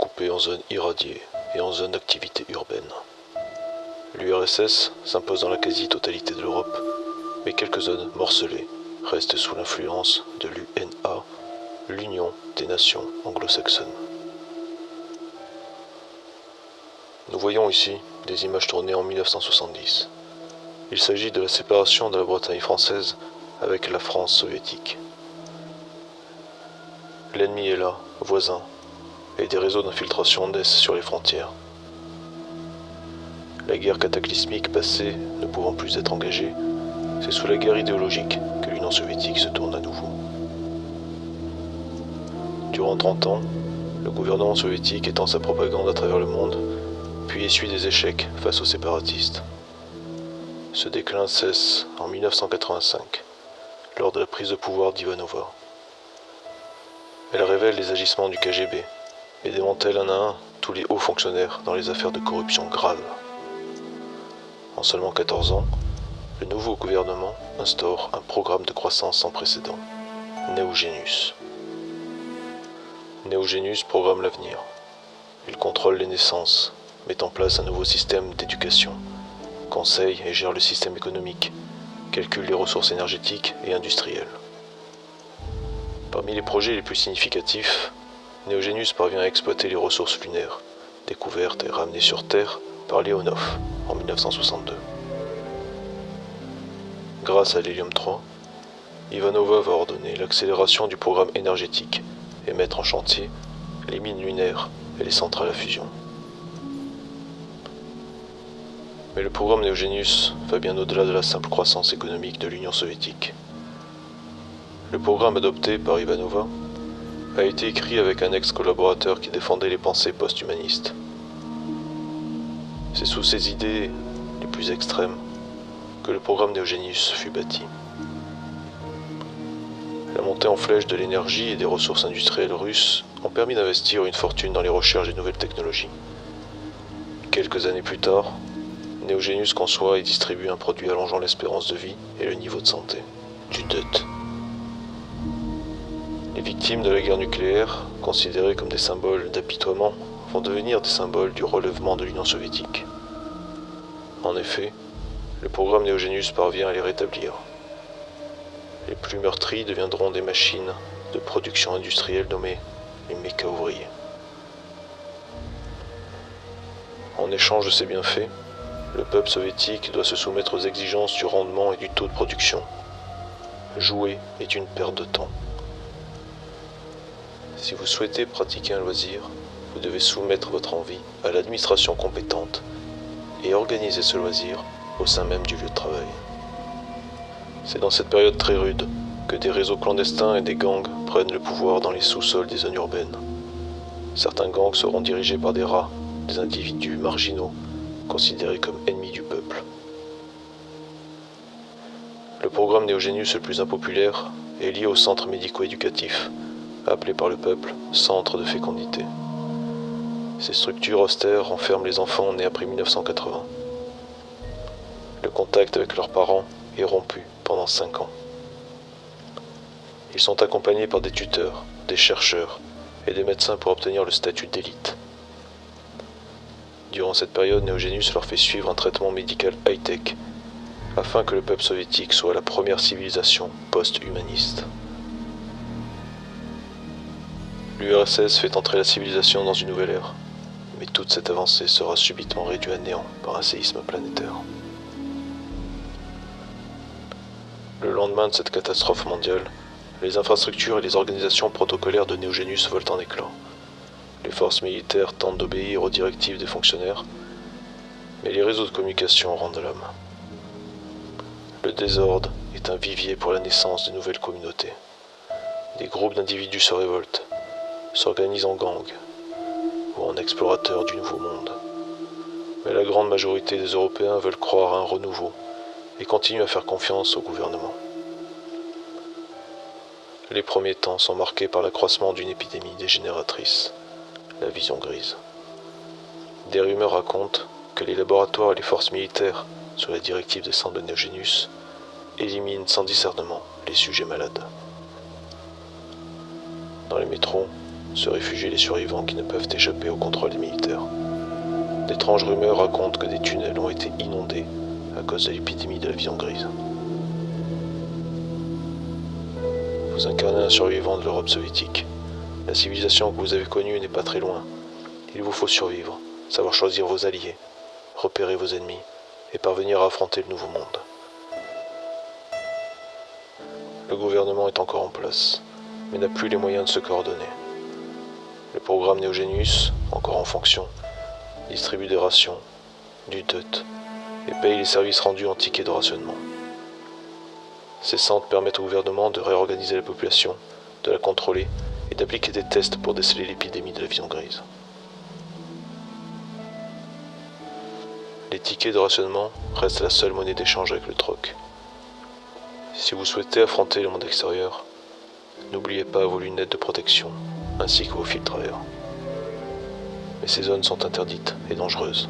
coupés en zones irradiées et en zones d'activité urbaine. L'URSS s'impose dans la quasi-totalité de l'Europe, mais quelques zones morcelées restent sous l'influence de l'UNA, l'Union des Nations anglo-saxonnes. Nous voyons ici des images tournées en 1970. Il s'agit de la séparation de la Bretagne française avec la France soviétique. L'ennemi est là, voisin, et des réseaux d'infiltration naissent sur les frontières. La guerre cataclysmique passée ne pouvant plus être engagée, c'est sous la guerre idéologique que l'Union soviétique se tourne à nouveau. Durant 30 ans, le gouvernement soviétique étend sa propagande à travers le monde, puis essuie des échecs face aux séparatistes. Ce déclin cesse en 1985, lors de la prise de pouvoir d'Ivanova. Elle révèle les agissements du KGB et démantèle un à un tous les hauts fonctionnaires dans les affaires de corruption graves. En seulement 14 ans, le nouveau gouvernement instaure un programme de croissance sans précédent, Neogenius. Neogenius programme l'avenir. Il contrôle les naissances, met en place un nouveau système d'éducation, conseille et gère le système économique, calcule les ressources énergétiques et industrielles. Parmi les projets les plus significatifs, Neogenius parvient à exploiter les ressources lunaires, découvertes et ramenées sur Terre par Leonov en 1962. Grâce à l'hélium 3, Ivanova va ordonner l'accélération du programme énergétique et mettre en chantier les mines lunaires et les centrales à fusion. Mais le programme Neogenius va bien au-delà de la simple croissance économique de l'Union soviétique. Le programme adopté par Ivanova a été écrit avec un ex-collaborateur qui défendait les pensées post-humanistes. C'est sous ces idées les plus extrêmes que le programme Neogenius fut bâti. La montée en flèche de l'énergie et des ressources industrielles russes ont permis d'investir une fortune dans les recherches des nouvelles technologies. Quelques années plus tard, Neogenius conçoit et distribue un produit allongeant l'espérance de vie et le niveau de santé, du DUT. Les victimes de la guerre nucléaire, considérées comme des symboles d'apitoiement, vont devenir des symboles du relèvement de l'Union soviétique. En effet, le programme Neogenius parvient à les rétablir. Les plus meurtris deviendront des machines de production industrielle nommées les méca ouvriers. En échange de ces bienfaits, le peuple soviétique doit se soumettre aux exigences du rendement et du taux de production. Jouer est une perte de temps. Si vous souhaitez pratiquer un loisir, vous devez soumettre votre envie à l'administration compétente et organiser ce loisir au sein même du lieu de travail. C'est dans cette période très rude que des réseaux clandestins et des gangs prennent le pouvoir dans les sous-sols des zones urbaines. Certains gangs seront dirigés par des rats, des individus marginaux, considérés comme ennemis du peuple. Le programme Neogenius le plus impopulaire est lié au centre médico-éducatif, appelé par le peuple centre de fécondité. Ces structures austères renferment les enfants nés après 1980. Le contact avec leurs parents est rompu pendant 5 ans. Ils sont accompagnés par des tuteurs, des chercheurs et des médecins pour obtenir le statut d'élite. Durant cette période, Neogenius leur fait suivre un traitement médical high-tech afin que le peuple soviétique soit la première civilisation post-humaniste. L'URSS fait entrer la civilisation dans une nouvelle ère, mais toute cette avancée sera subitement réduite à néant par un séisme planétaire. Le lendemain de cette catastrophe mondiale, les infrastructures et les organisations protocolaires de Neogenius volent en éclats. Les forces militaires tentent d'obéir aux directives des fonctionnaires, mais les réseaux de communication rendent l'homme. Le désordre est un vivier pour la naissance de nouvelles communautés. Des groupes d'individus se révoltent, s'organisent en gangs ou en explorateurs du nouveau monde. Mais la grande majorité des Européens veulent croire à un renouveau et continuent à faire confiance au gouvernement. Les premiers temps sont marqués par l'accroissement d'une épidémie dégénératrice, la vision grise. Des rumeurs racontent que les laboratoires et les forces militaires, sous la directive des centres de Neogenius, éliminent sans discernement les sujets malades. Dans les métros, se réfugient les survivants qui ne peuvent échapper au contrôle des militaires. D'étranges rumeurs racontent que des tunnels ont été inondés à cause de l'épidémie de la vision grise. Vous incarnez un survivant de l'Europe soviétique. La civilisation que vous avez connue n'est pas très loin. Il vous faut survivre, savoir choisir vos alliés, repérer vos ennemis et parvenir à affronter le nouveau monde. Le gouvernement est encore en place, mais n'a plus les moyens de se coordonner. Le programme Neogenius, encore en fonction, distribue des rations, du DUT, et paye les services rendus en tickets de rationnement. Ces centres permettent au gouvernement de réorganiser la population, de la contrôler et d'appliquer des tests pour déceler l'épidémie de la vision grise. Les tickets de rationnement restent la seule monnaie d'échange avec le troc. Si vous souhaitez affronter le monde extérieur, n'oubliez pas vos lunettes de protection, ainsi que vos filtres à air. Mais ces zones sont interdites et dangereuses.